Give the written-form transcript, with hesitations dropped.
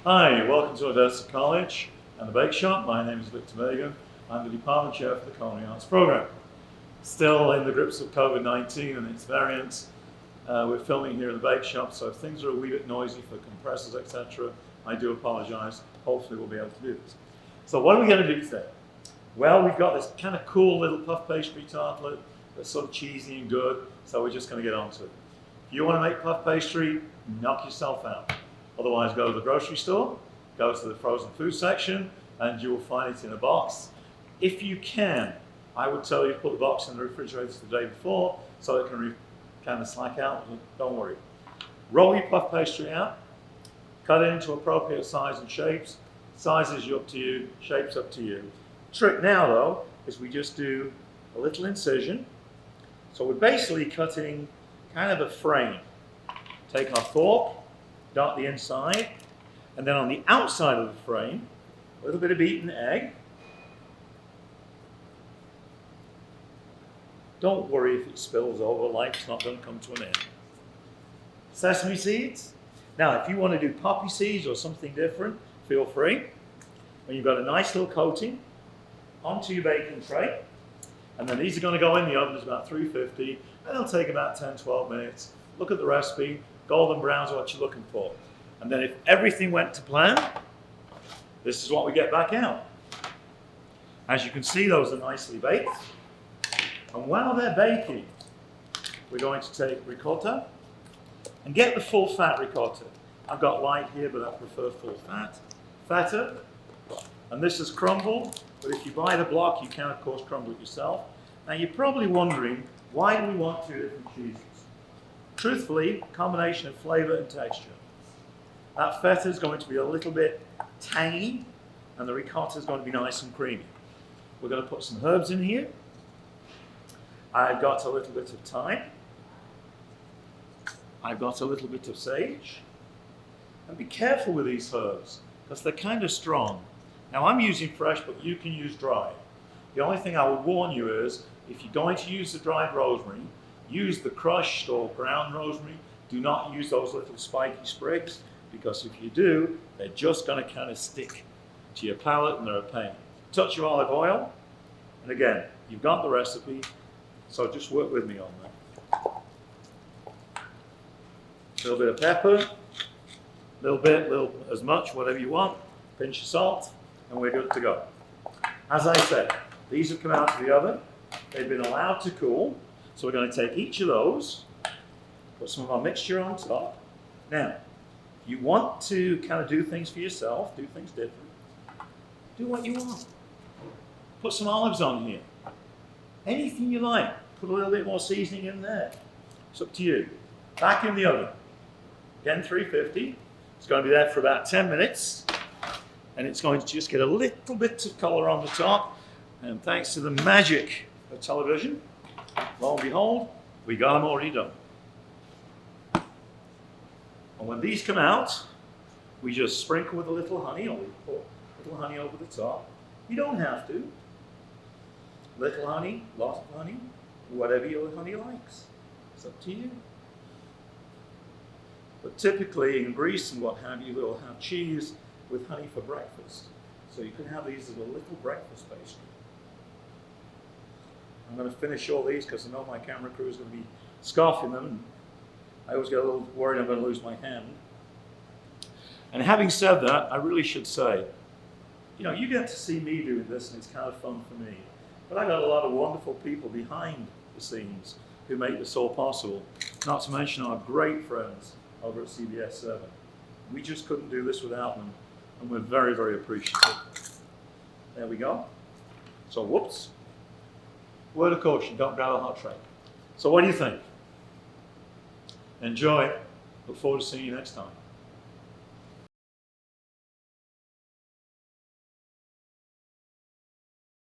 Hi, welcome to Odessa College and the Bake Shop. My name is Victor Bagan. I'm the Department Chair for the Culinary Arts Program. Still in the grips of COVID-19 and its variants, we're filming here in the Bake Shop, so if things are a wee bit noisy for compressors, etc., I do apologize. Hopefully we'll be able to do this. So what are we going to do today? Well, we've got this kind of cool little puff pastry tartlet that's sort of cheesy and good, so we're just going to get on to it. If you want to make puff pastry, knock yourself out. Otherwise, go to the grocery store, go to the frozen food section, and you will find it in a box. If you can, I would tell you to put the box in the refrigerator the day before so it can kind of slack out. Don't worry. Roll your puff pastry out, cut it into appropriate size and shapes. Sizes up to you, shapes up to you. Trick now, though, is we just do a little incision. So we're basically cutting kind of a frame. Take our fork, dot the inside, and then on the outside of the frame, a little bit of beaten egg. Don't worry if it spills over, life's not going to come to an end. Sesame seeds. Now, if you want to do poppy seeds or something different, feel free. When you've got a nice little coating, onto your baking tray, and then these are going to go in the oven at about 350, and they'll take about 10-12 minutes. Look at the recipe. Golden brown is what you're looking for. And then if everything went to plan, this is what we get back out. As you can see, those are nicely baked. And while they're baking, we're going to take ricotta and get the full fat ricotta. I've got light here, but I prefer full fat. Feta. And this is crumbled, but if you buy the block, you can, of course, crumble it yourself. Now, you're probably wondering, why do we want two different cheeses? Truthfully, combination of flavor and texture. That feta is going to be a little bit tangy, and the ricotta is going to be nice and creamy. We're going to put some herbs in here. I've got a little bit of thyme. I've got a little bit of sage. And be careful with these herbs, because they're kind of strong. Now, I'm using fresh, but you can use dry. The only thing I would warn you is, if you're going to use the dried rosemary, use the crushed or ground rosemary. Do not use those little spiky sprigs, because if you do, they're just going to kind of stick to your palate and they're a pain. Touch of olive oil, and again, you've got the recipe, so just work with me on that. A little bit of pepper, little as much, whatever you want, pinch of salt, and we're good to go. As I said, these have come out of the oven. They've been allowed to cool. So we're going to take each of those, put some of our mixture on top. Now, if you want to kind of do things for yourself, do things different, do what you want. Put some olives on here. Anything you like. Put a little bit more seasoning in there. It's up to you. Back in the oven. Again, 350. It's going to be there for about 10 minutes. And it's going to just get a little bit of color on the top. And thanks to the magic of television, lo and behold, we got them already done. And when these come out, we just sprinkle with a little honey, or we pour a little honey over the top. You don't have to. Little honey, lots of honey, whatever your honey likes. It's up to you. But typically in Greece and what have you, they'll have cheese with honey for breakfast. So you can have these as a little breakfast pastry. I'm going to finish all these because I know my camera crew is going to be scoffing them, and I always get a little worried I'm going to lose my hand. And having said that, I really should say, you get to see me doing this, and it's kind of fun for me. But I got a lot of wonderful people behind the scenes who make this all possible. Not to mention our great friends over at CBS 7. We just couldn't do this without them, and we're very, very appreciative. There we go. So, whoops. Word of caution, don't grab a hot tray. So what do you think? Enjoy. Look forward to seeing you next time.